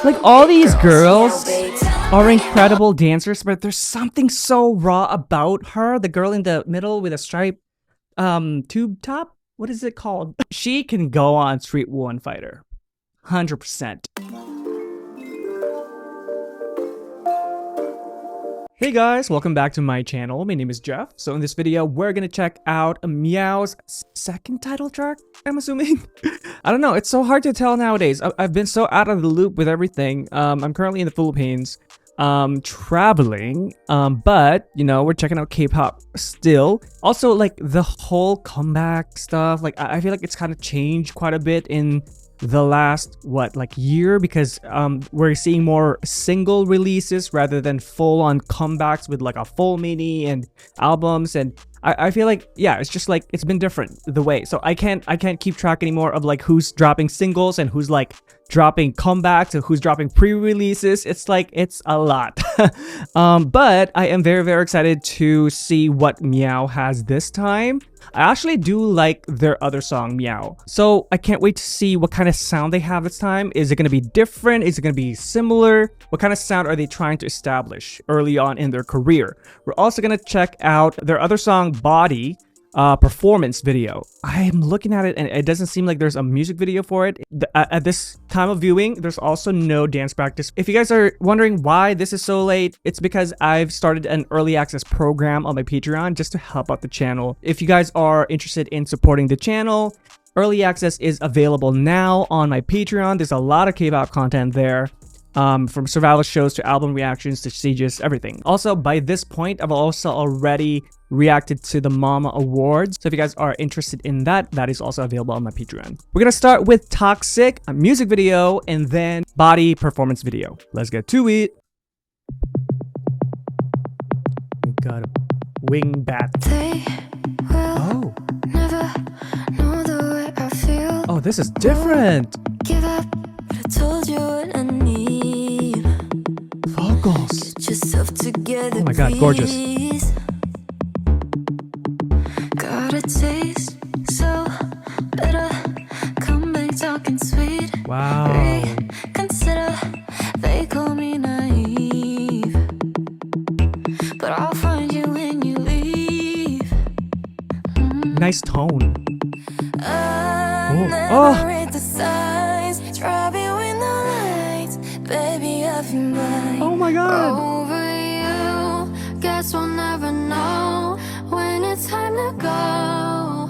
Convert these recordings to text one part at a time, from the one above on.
Like, all these girls are incredible dancers, but there's something so raw about her. The girl in the middle with a striped tube top. What is it called? She can go on Street One Fighter. 100%. Hey guys, welcome back to my channel. My name is Jeff. So in this video, we're gonna check out Meow's second title track, I'm assuming. I don't know, it's so hard to tell nowadays. I've been so out of the loop with everything. I'm currently in the Philippines, traveling, but you know, we're checking out K-pop still. Also, like, the whole comeback stuff, like, I feel like it's kind of changed quite a bit in the last year, because we're seeing more single releases rather than full-on comebacks with like a full mini and albums. And I feel like, yeah, it's just like it's been different the way. So I can't keep track anymore of like who's dropping singles and who's like dropping comebacks and who's dropping pre-releases. It's like, it's a lot. But I am very, very excited to see what Meow has this time. I actually do like their other song, Meow. So I can't wait to see what kind of sound they have this time. Is it going to be different? Is it going to be similar? What kind of sound are they trying to establish early on in their career? We're also going to check out their other song, Body, performance video. I'm looking at it and it doesn't seem like there's a music video for it. At this time of viewing, there's also no dance practice. If you guys are wondering why this is so late, it's because I've started an early access program on my Patreon just to help out the channel. If you guys are interested in supporting the channel, early access is available now on my Patreon. There's a lot of K-pop content there. From survival shows to album reactions to sieges, everything. Also, by this point, I've also already reacted to the Mama Awards. So if you guys are interested in that, that is also available on my Patreon. We're gonna start with Toxic, a music video, and then Body performance video. Let's get to it. We got a wing bat. Oh. Oh, this is different. Give up, I told you what I need. Vocals. Get yourself together, oh my god, gorgeous. please. Got a taste so bitter. Come back talking sweet. Wow. Reconsider, they call me naive, but I'll find you when you leave. Nice tone. Oh. Read the signs, driving with the lights, baby, I feel mine. Oh my god. Over you, guess we'll never know when it's time to go.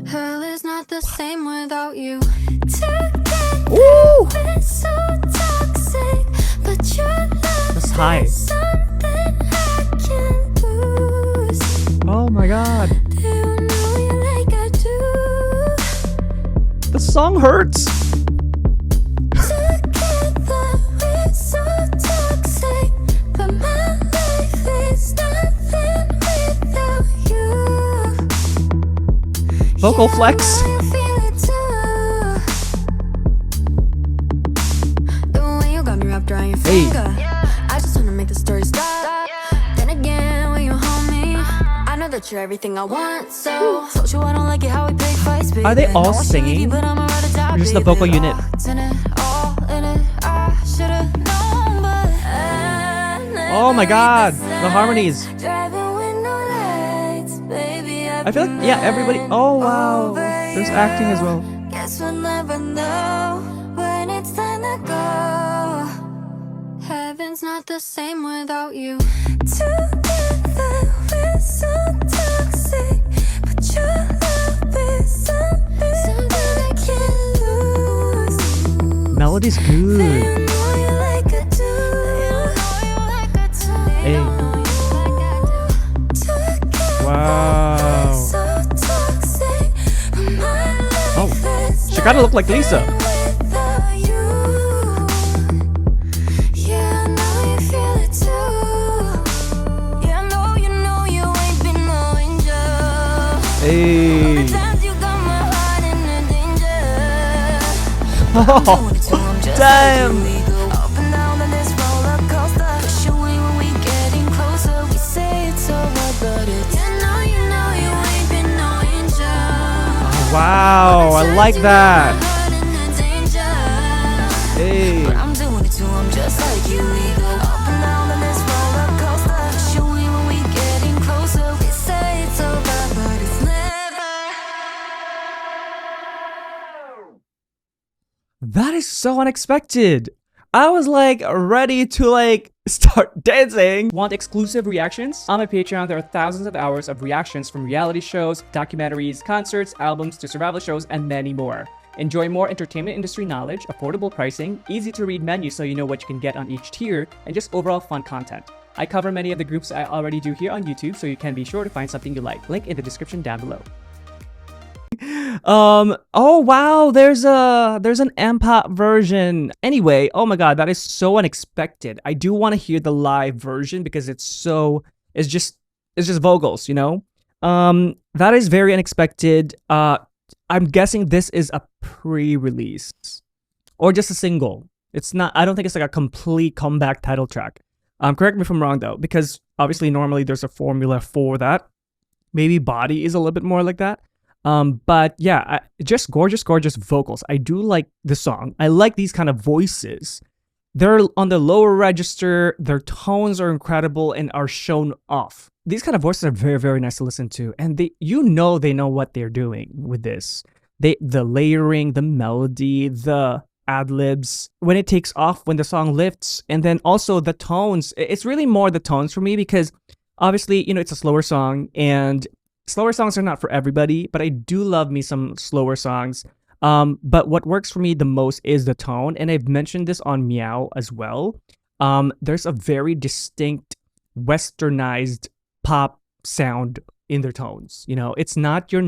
Hell is not the same without you. Ooh. It's so toxic, but your love That's high. is something I can't lose. Oh my god. Do you know you like I do? The song hurts. Together we're so toxic, but my life is nothing without you. Vocal flex. Yeah, I know you feel it too. The way you got me wrapped around your finger. I just wanna make the story stop. Then again, when you hold me, I know that you're everything I want. So told you I don't like it how we pick fights, baby. Are they all I want you singing? deep, but I'm a Or just the vocal unit? Oh my god, the harmonies. I feel like, yeah, everybody. Oh wow, there's acting as well. Guess we'll never know when it's time to go. Heaven's not the same without you. Together we're so toxic, but your love is something I can't lose. Melody's They good. don't know you like I do. They Hey. don't know you like I do. Together Wow. we're so toxic, but my life Oh, is she kind of looked like Lisa. without you. Yeah, I know you feel it too. Yeah, I know you ain't been no angel. Hey. The times you got my heart in danger. Oh, I'm just damn. like you. We go up and down on this roller coaster. Push away when we getting closer. We say it's over, but it's you ain't been no angel. Wow, I like that. Hey. But I'm doing just like you. We go up and down on this roller coaster. Showing when we getting closer. We say it's over, but it's never. That is so unexpected. I was like ready to like start dancing. Want exclusive reactions? On my Patreon, there are thousands of hours of reactions from reality shows, documentaries, concerts, albums, to survival shows, and many more. Enjoy more entertainment industry knowledge, affordable pricing, easy to read menus so you know what you can get on each tier, and just overall fun content. I cover many of the groups I already do here on YouTube, so you can be sure to find something you like. Link in the description down below. Oh wow, there's an M-pop version. Anyway, oh my god, that is so unexpected. I do want to hear the live version because it's just vocals, you know? That is very unexpected. I'm guessing this is a pre-release or just a single. It's not, I don't think it's like a complete comeback title track. Correct me if I'm wrong though, because obviously normally there's a formula for that. Maybe Body is a little bit more like that. But yeah, just gorgeous vocals. I do like the song. I like these kind of voices. They're on the lower register. Their tones are incredible and are shown off. These kind of voices are very, very nice to listen to. And they know what they're doing with this. The layering, the melody, the ad-libs, when it takes off, when the song lifts, and then also the tones. It's really more the tones for me because obviously, you know, it's a slower song and slower songs are not for everybody, but I do love me some slower songs. But what works for me the most is the tone, and I've mentioned this on Meow as well. There's a very distinct westernized pop sound in their tones. You know, it's not your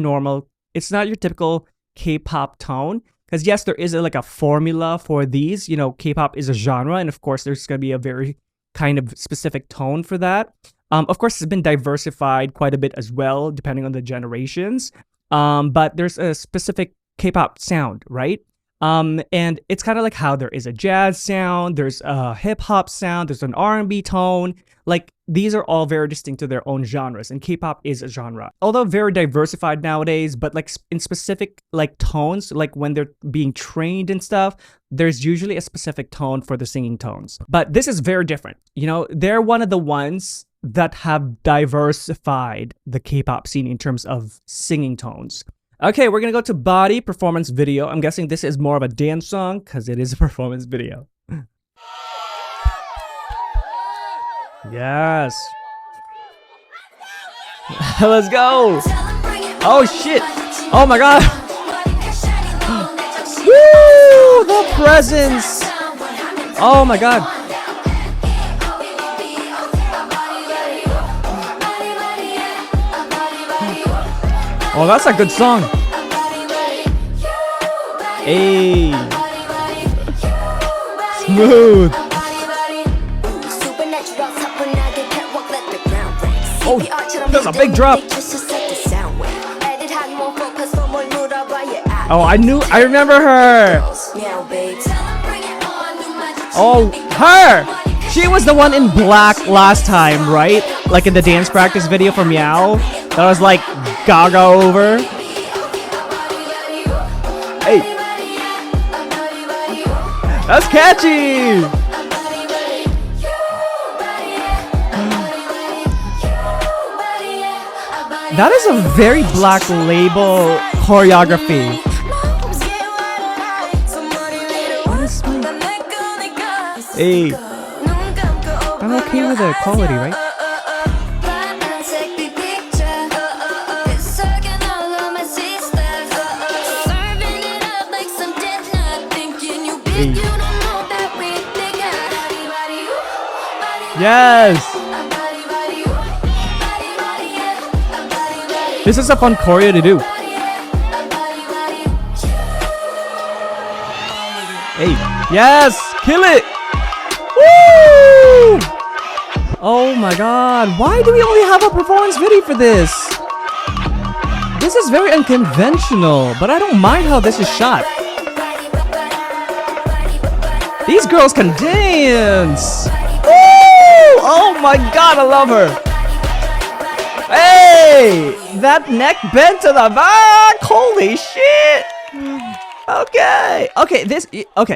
typical K-pop tone. Because yes, there is like a formula for these. You know, K-pop is a genre, and of course, there's gonna be a very kind of specific tone for that. Of course, it's been diversified quite a bit as well, depending on the generations. But there's a specific K-pop sound, right? And it's kind of like how there is a jazz sound, there's a hip-hop sound, there's an R&B tone. Like, these are all very distinct to their own genres, and K-pop is a genre. Although very diversified nowadays, but like in specific like tones, like when they're being trained and stuff, there's usually a specific tone for the singing tones. But this is very different. You know, they're one of the ones that have diversified the K-pop scene in terms of singing tones. Okay, we're gonna go to Body performance video. I'm guessing this is more of a dance song because it is a performance video. Yes. Let's go. Oh shit. Oh my god. Woo! The presence. Oh my god. Oh, that's a good song. Hey. Smooth. Oh, there's a big drop. Oh, I remember her. Oh, her. She was the one in black last time, right? Like in the dance practice video for Meow. That was like gaga over. Hey. That's catchy. That is a very Black Label choreography. Hey. I'm okay with the quality, right? Hey. Yes. This is a fun choreo to do. Hey, yes, kill it! Woo! Oh my god, why do we only have a performance video for this? This is very unconventional, but I don't mind how this is shot. These girls can dance! Woo! Oh my god, I love her! Hey! That neck bent to the back! Holy shit!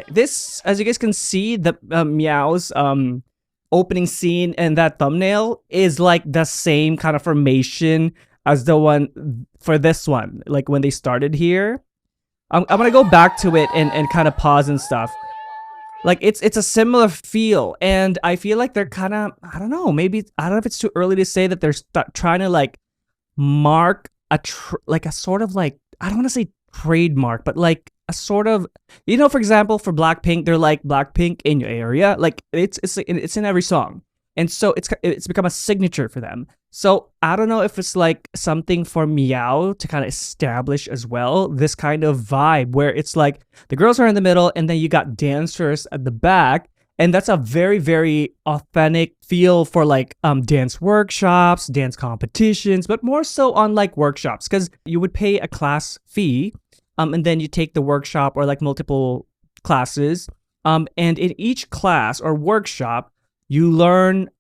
This, as you guys can see, the Meow's opening scene and that thumbnail is like the same kind of formation as the one for this one, like when they started here. I'm gonna go back to it and kind of pause and stuff. Like it's a similar feel, and I feel like they're kind of, I don't know, maybe, I don't know if it's too early to say that they're trying to like mark like a sort of like, I don't want to say trademark, but like a sort of, you know, for example, for Blackpink, they're like Blackpink in your area, like it's in every song, and so it's become a signature for them. So I don't know if it's like something for Meow to kind of establish as well, this kind of vibe where it's like the girls are in the middle and then you got dancers at the back. And that's a very, very authentic feel for like dance workshops, dance competitions, but more so on like workshops, because you would pay a class fee and then you take the workshop or like multiple classes. And in each class or workshop, you learn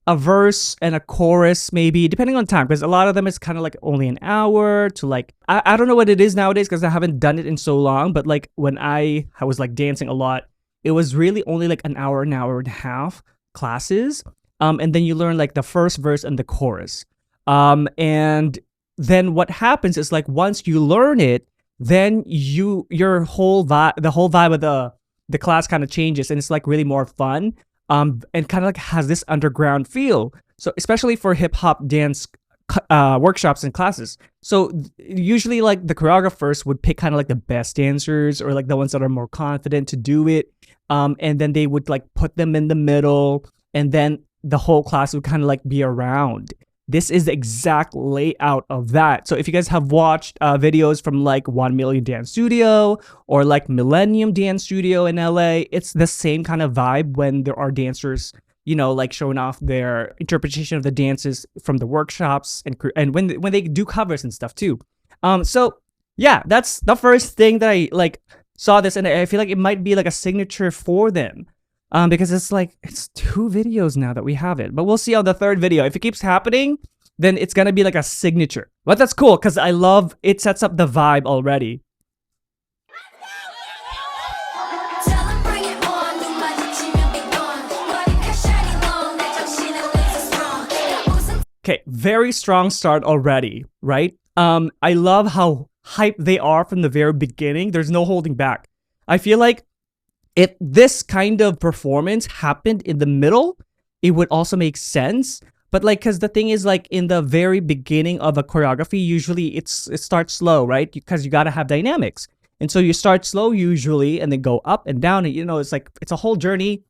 a verse and a chorus, maybe depending on time, because a lot of them is kind of like only an hour to like, I don't know what it is nowadays because I haven't done it in so long, but like when I was like dancing a lot, it was really only like an hour and a half classes. And then you learn like the first verse and the chorus. And then what happens is like once you learn it, then your whole vibe, the whole vibe of the class kind of changes, and it's like really more fun. And kind of like has this underground feel. So especially for hip hop dance workshops and classes. So usually like the choreographers would pick kind of like the best dancers or like the ones that are more confident to do it. And then they would like put them in the middle, and then the whole class would kind of like be around. This is the exact layout of that. So if you guys have watched videos from like 1 Million Dance Studio or like Millennium Dance Studio in LA, it's the same kind of vibe when there are dancers, you know, like showing off their interpretation of the dances from the workshops and when they do covers and stuff too. So yeah, that's the first thing that I like saw this, and I feel like it might be like a signature for them. Because it's like, it's 2 videos now that we have it, but we'll see on the 3rd video. If it keeps happening, then it's gonna be like a signature. But that's cool, because I love, it sets up the vibe already. Okay, very strong start already, right? I love how hyped they are from the very beginning. There's no holding back. I feel like if this kind of performance happened in the middle, it would also make sense. But like, because the thing is like in the very beginning of a choreography, usually it starts slow, right? Because you got to have dynamics. And so you start slow usually and then go up and down. And you know, it's like, it's a whole journey.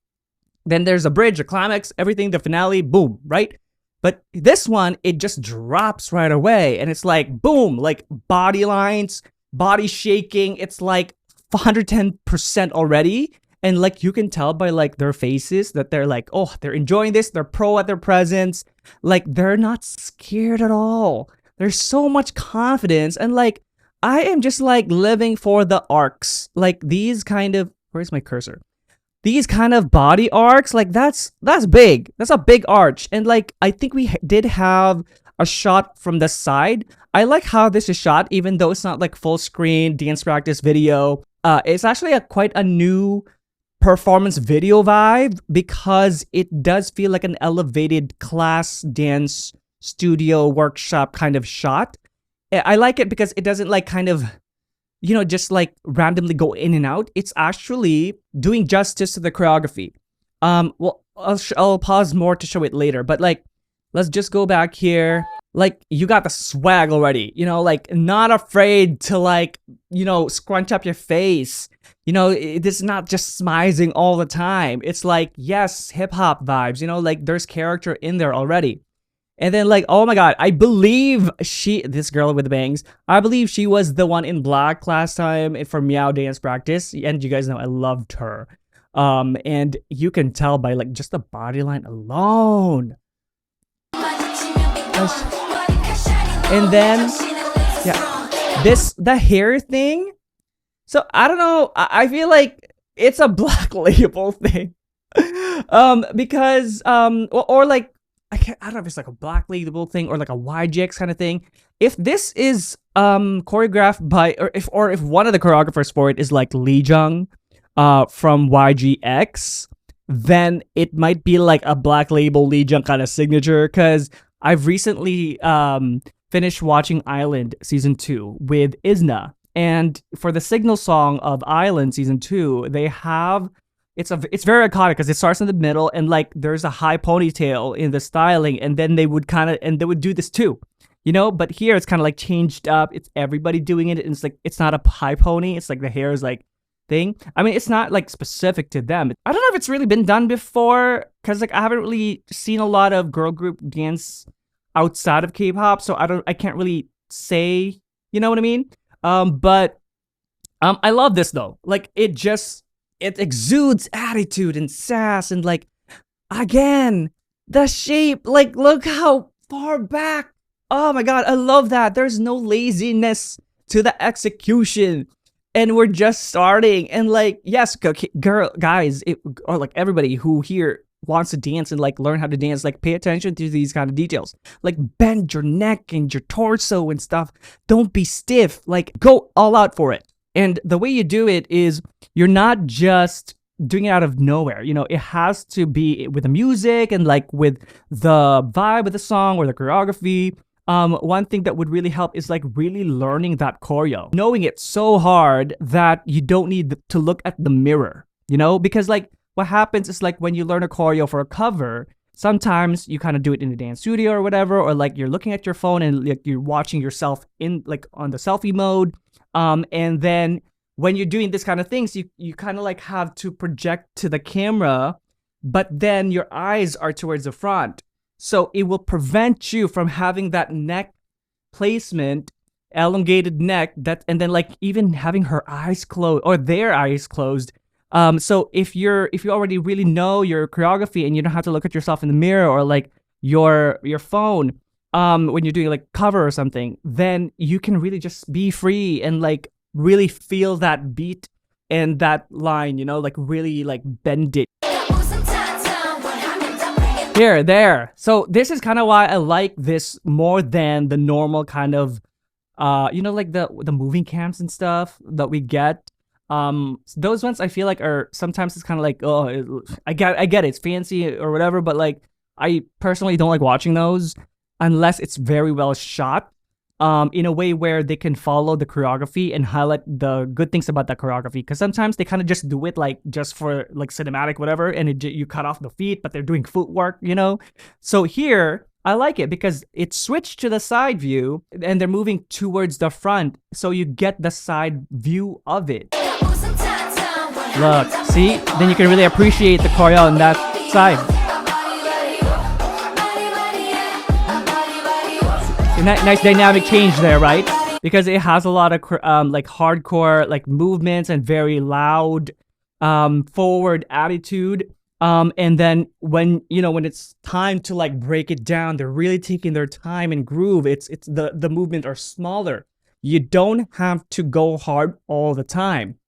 Then there's a bridge, a climax, everything, the finale, boom, right? But this one, it just drops right away. And it's like, boom, like body lines, body shaking. It's like 110% already, and like you can tell by like their faces that they're like, oh, they're enjoying this, they're pro at their presence, like they're not scared at all. There's so much confidence, and like I am just like living for the arcs, like these kind of, where's my cursor, these kind of body arcs, like that's big, that's a big arch. And like I think we did have a shot from the side. I like how this is shot, even though it's not like full screen dance practice video. It's actually quite a new performance video vibe, because it does feel like an elevated class dance studio workshop kind of shot. I like it because it doesn't like kind of, you know, just like randomly go in and out. It's actually doing justice to the choreography. Well, I'll pause more to show it later, but like, let's just go back here. Like, you got the swag already, you know, like not afraid to like, you know, scrunch up your face. You know, it's not just smizing all the time. It's like, yes, hip hop vibes, you know, like there's character in there already. And then like, oh my God, I believe this girl with the bangs, I believe she was the one in black last time for Meow Dance Practice. And you guys know I loved her. And you can tell by like just the body line alone. And then, yeah, the hair thing. So I don't know. I feel like it's a Black Label thing, because or like I don't know if it's like a black label thing or like a YGX kind of thing. If this is choreographed by, or if one of the choreographers for it is like Lee Jung from YGX, then it might be like a black label Lee Jung kind of signature. Because I've recently finished watching Island season 2 with Isna, and for the signal song of Island season 2, they have it's very iconic because it starts in the middle and like there's a high ponytail in the styling, and then they would do this too, but here it's kind of like changed up. It's everybody doing it, and it's like it's not a high pony, it's like the hair is like thing. I mean, it's not like specific to them. I don't know if it's really been done before, because like I haven't really seen a lot of girl group dance outside of K-pop, so I can't really say, you know what I mean. But I love this though. Like it exudes attitude and sass, and like again, the shape, like look how far back. Oh my god, I love that. There's no laziness to the execution. And we're just starting, and like, yes, guys, or like everybody who here wants to dance and like learn how to dance, like pay attention to these kind of details. Like bend your neck and your torso and stuff. Don't be stiff. Like go all out for it. And the way you do it is you're not just doing it out of nowhere. It has to be with the music and like with the vibe of the song or the choreography. One thing that would really help is like really learning that choreo, knowing it so hard that you don't need to look at the mirror, because like what happens is like when you learn a choreo for a cover, sometimes you kind of do it in the dance studio or whatever, or like you're looking at your phone and like you're watching yourself in like on the selfie mode. And then when you're doing this kind of things, you kind of like have to project to the camera, but then your eyes are towards the front. So it will prevent you from having that neck placement, elongated neck, and then like even having her eyes closed or their eyes closed. So if you already really know your choreography and you don't have to look at yourself in the mirror or like your phone, when you're doing like cover or something, then you can really just be free and like really feel that beat and that line, like really like bend it. Here, there. So this is kind of why I like this more than the normal kind of, like the moving cams and stuff that we get. Those ones I feel like are sometimes it's kind of like, oh, I get it, it's fancy or whatever, but like I personally don't like watching those unless it's very well shot, in a way where they can follow the choreography and highlight the good things about that choreography. Because sometimes they kind of just do it like just for like cinematic whatever, and you cut off the feet, but they're doing footwork, So here I like it because it switched to the side view and they're moving towards the front, so you get the side view of it. Look, see? Then you can really appreciate the choreo on that side. Nice dynamic change there, right? Because it has a lot of like hardcore like movements and very loud forward attitude. And then when it's time to like break it down, they're really taking their time and groove. It's the movements are smaller. You don't have to go hard all the time.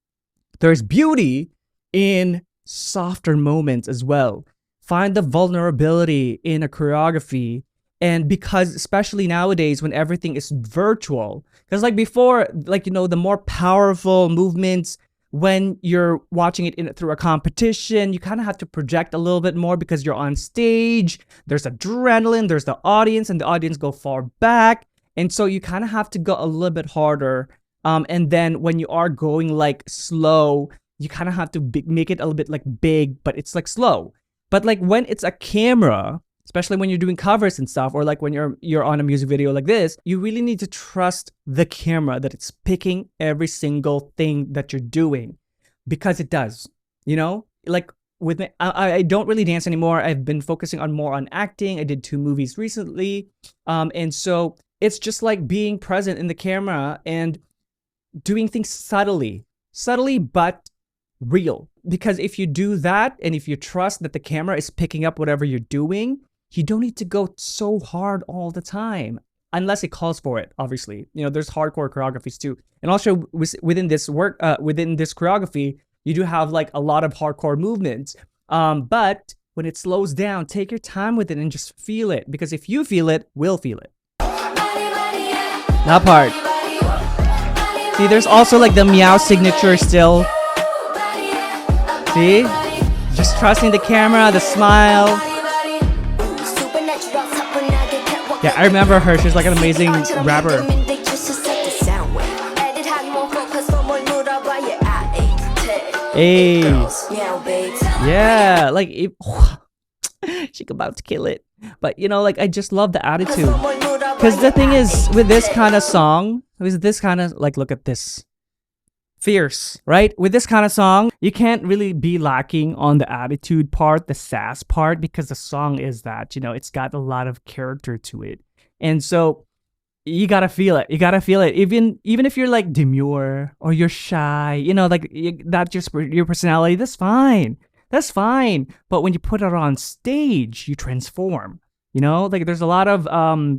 There's beauty in softer moments as well. Find the vulnerability in a choreography. And because especially nowadays when everything is virtual, because like before, like, the more powerful movements, when you're watching it through a competition, you kind of have to project a little bit more because you're on stage, there's adrenaline, there's the audience, and the audience go far back. And so you kind of have to go a little bit harder. And then when you are going like slow, you kind of have to make it a little bit like big, but it's like slow. But like when it's a camera, especially when you're doing covers and stuff, or like when you're on a music video like this, you really need to trust the camera that it's picking every single thing that you're doing, because it does, like with me, I don't really dance anymore. I've been focusing more on acting. I did 2 movies recently. And so it's just like being present in the camera and doing things subtly, but real. Because if you do that, and if you trust that the camera is picking up whatever you're doing, you don't need to go so hard all the time, unless it calls for it, obviously. There's hardcore choreographies too. And also within this choreography, you do have like a lot of hardcore movements. But when it slows down, take your time with it and just feel it. Because if you feel it, we'll feel it. That part. See, there's also like the meow signature still. See? Just trusting the camera, the smile. Yeah, I remember her. She's like an amazing rapper. Hey. Yeah, like she about to kill it. But you know, like I just love the attitude. Because the thing is, with this kind of song, with this kind of, like, look at this. Fierce, right? With this kind of song, you can't really be lacking on the attitude part, the sass part, because the song is that, you know, it's got a lot of character to it. And so you gotta feel it. You gotta feel it. Even if you're like demure or you're shy, you know, like that's just your personality, that's fine. That's fine. But when you put it on stage, you transform. You know, like there's a lot of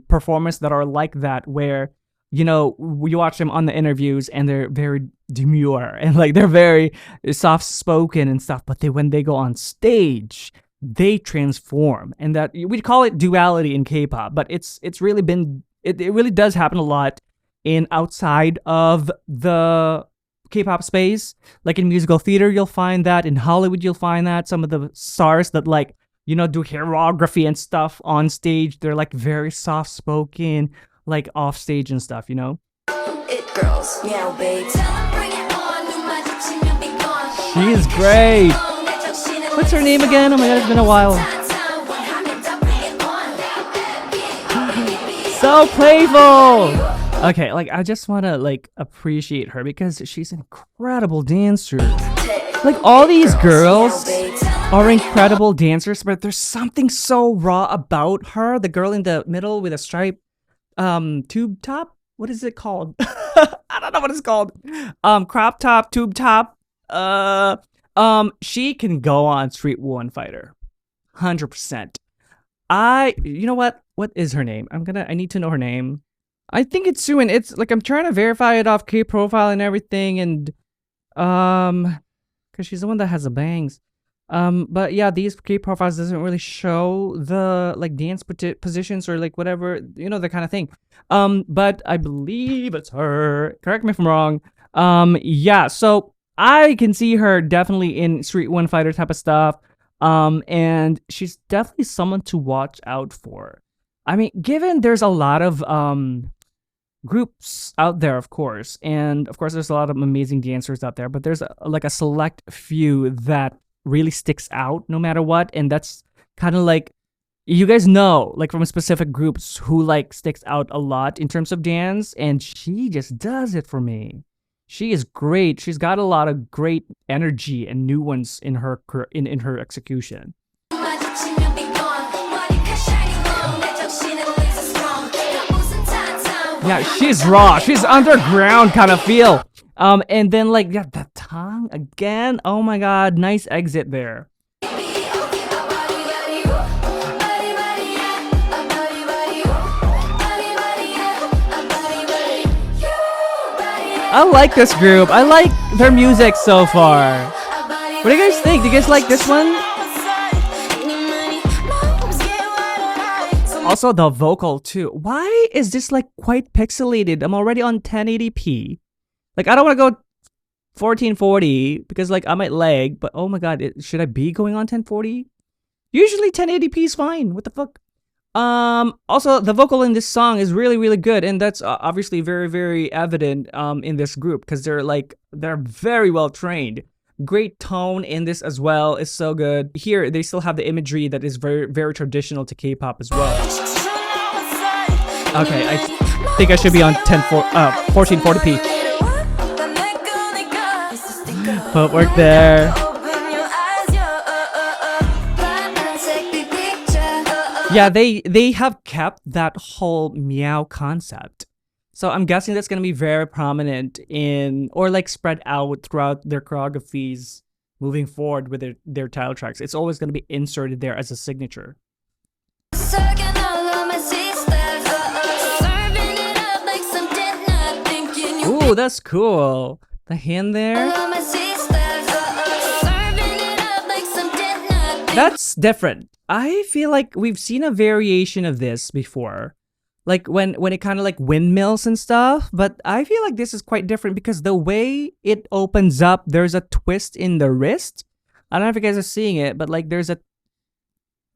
performers that are like that where, you know, you watch them on the interviews and they're very demure and like they're very soft spoken and stuff, but when they go on stage, they transform. And that we call it duality in K-pop, but it's really been it really does happen a lot in outside of the K-pop space. Like in musical theater, you'll find that. In Hollywood, you'll find that. Some of the stars that, like, you know, do choreography and stuff on stage, they're like very soft spoken, like off stage and stuff, you know. It girls, meow babe. She's great. What's her name again? Oh my god, it's been a while. So playful. Okay, like I just want to like appreciate her because she's an incredible dancer. Like all these girls are incredible dancers, but there's something so raw about her. The girl in the middle with a stripe tube top, what is it called? I don't know what it's called. Crop top, tube top. She can go on Street One Fighter 100%. You know what is her name? I need to know her name. I think it's Suin. It's like I'm trying to verify it off K profile and everything, and because she's the one that has the bangs. But yeah, these K profiles doesn't really show the like dance positions or like whatever, you know, the kind of thing. But I believe it's her. Correct me if I'm wrong. Yeah, so I can see her definitely in Street One Fighter type of stuff. And she's definitely someone to watch out for. I mean, given there's a lot of groups out there, of course, and of course there's a lot of amazing dancers out there, but there's like a select few that really sticks out no matter what, and that's kind of like, you guys know, like from specific groups who like sticks out a lot in terms of dance, and she just does it for me. She is great. She's got a lot of great energy and new ones in her in her execution. Yeah, she's raw. She's underground kind of feel. And then like, yeah, the tongue again. Oh my god, nice exit there. I like this group. I like their music so far. What do you guys think? Do you guys like this one? Also, the vocal too. Why is this like quite pixelated? I'm already on 1080p. Like, I don't want to go 1440 because like I might lag, but oh my god, should I be going on 1040? Usually 1080p is fine. What the fuck? Also, the vocal in this song is really, really good, and that's obviously very, very evident in this group because they're very well trained. Great tone in this as well is so good. Here, they still have the imagery that is very, very traditional to K-pop as well. Okay, I think I should be on 1440p. Footwork there. Yeah, they have kept that whole meow concept. So I'm guessing that's going to be very prominent in, or like spread out throughout their choreographies moving forward with their title tracks. It's always going to be inserted there as a signature. Ooh, that's cool. The hand there. That's different. I feel like we've seen a variation of this before. Like when it kind of like windmills and stuff, but I feel like this is quite different because the way it opens up, there's a twist in the wrist. I don't know if you guys are seeing it, but like there's a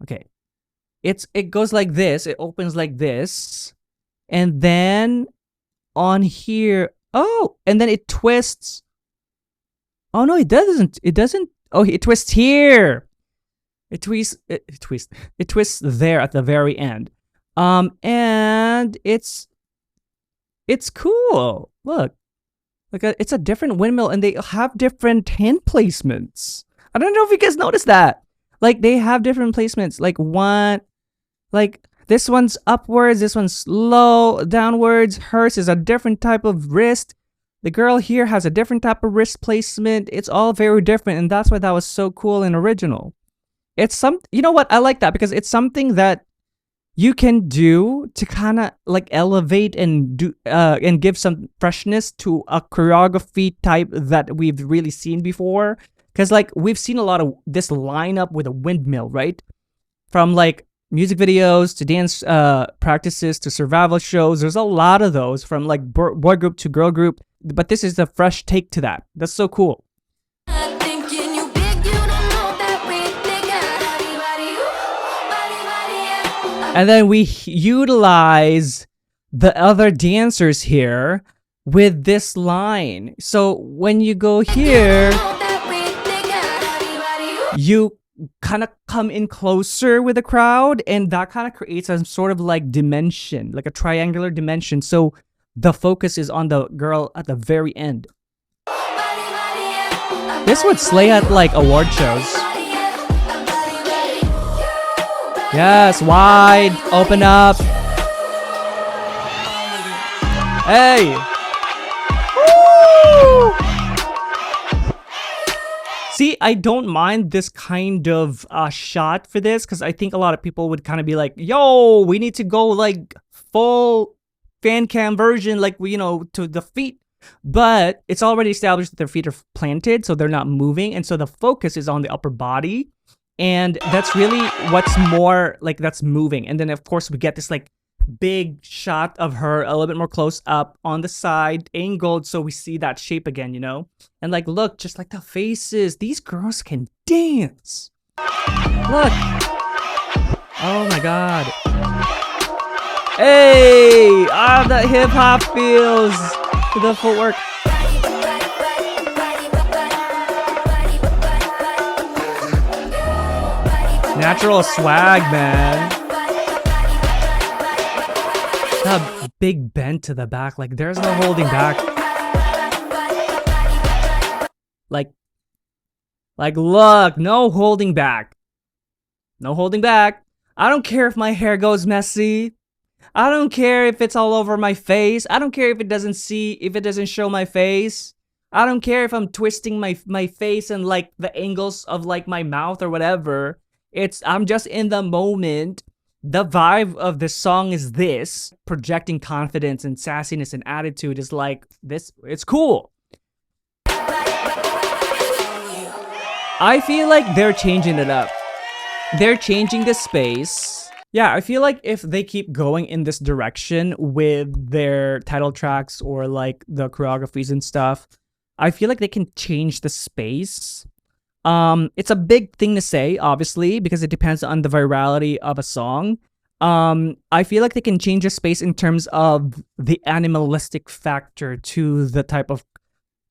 okay. It goes like this, it opens like this, and then on here, oh, and then it twists. Oh no, it doesn't. It doesn't. Oh, it twists here. It twists there at the very end. And it's cool. Look, it's a different windmill, and they have different hand placements. I don't know if you guys noticed that. Like they have different placements. Like one, like this one's upwards, this one's low, downwards. Hers is a different type of wrist. The girl here has a different type of wrist placement. It's all very different, and that's why that was so cool and original. It's you know what? I like that because it's something that you can do to kind of like elevate and do and give some freshness to a choreography type that we've really seen before. Because like we've seen a lot of this lineup with a windmill, right? From like music videos to dance practices to survival shows. There's a lot of those from like boy group to girl group. But this is a fresh take to that. That's so cool. And then we utilize the other dancers here with this line. So when you go here, you kind of come in closer with the crowd, and that kind of creates a sort of like dimension, like a triangular dimension. So the focus is on the girl at the very end. This would slay at like award shows. Yes, wide, open up. Hey! Woo! See, I don't mind this kind of shot for this because I think a lot of people would kind of be like, yo, we need to go like full fan cam version, like, you know, to the feet. But it's already established that their feet are planted, so they're not moving. And so the focus is on the upper body. And that's really what's more like that's moving. And then, of course, we get this like big shot of her a little bit more close up on the side, angled, so we see that shape again, you know? And like, look, just like the faces, these girls can dance. Look. Oh my God. Hey, the hip hop feels to the footwork. Natural swag, man. The big bend to the back, like there's no holding back. Like look, no holding back. No holding back. I don't care if my hair goes messy. I don't care if it's all over my face. I don't care if it doesn't show my face. I don't care if I'm twisting my face and like the angles of like my mouth or whatever. I'm just in the moment. The vibe of the song is this. Projecting confidence and sassiness and attitude is like this. It's cool. I feel like they're changing it up. They're changing the space. Yeah, I feel like if they keep going in this direction with their title tracks or like the choreographies and stuff, I feel like they can change the space. It's a big thing to say, obviously, because it depends on the virality of a song. I feel like they can change the space in terms of the animalistic factor to the type of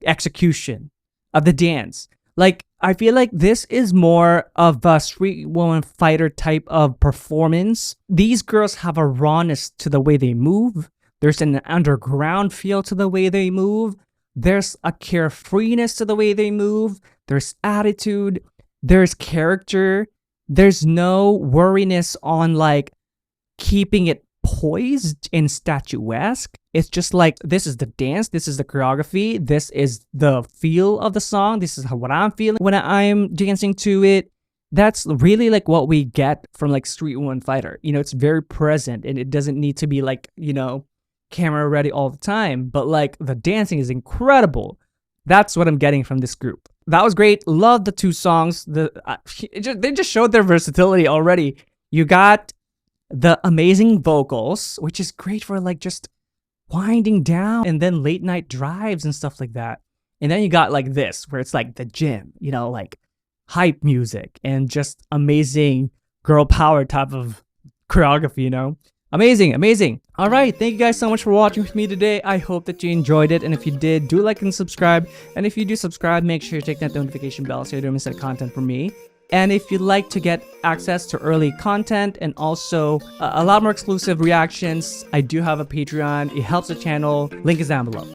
execution of the dance. Like, I feel like this is more of a street woman fighter type of performance. These girls have a rawness to the way they move. There's an underground feel to the way they move. There's a carefreeness to the way they move. There's attitude. There's character. There's no worriness on like keeping it poised and statuesque. It's just like, this is the dance. This is the choreography. This is the feel of the song. This is what I'm feeling when I'm dancing to it. That's really like what we get from like Street Woman Fighter. You know, it's very present and it doesn't need to be like, you know, camera ready all the time, but like the dancing is incredible. That's what I'm getting from this group. That was great. Love the two songs. They just showed their versatility already. You got the amazing vocals, which is great for like just winding down and then late night drives and stuff like that. And then you got like this, where it's like the gym, you know, like hype music and just amazing girl power type of choreography, you know? Amazing, amazing. All right, thank you guys so much for watching with me today. I hope that you enjoyed it. And if you did, do like and subscribe. And if you do subscribe, make sure you take that notification bell so you don't miss any content from me. And if you'd like to get access to early content and also a lot more exclusive reactions, I do have a Patreon. It helps the channel. Link is down below.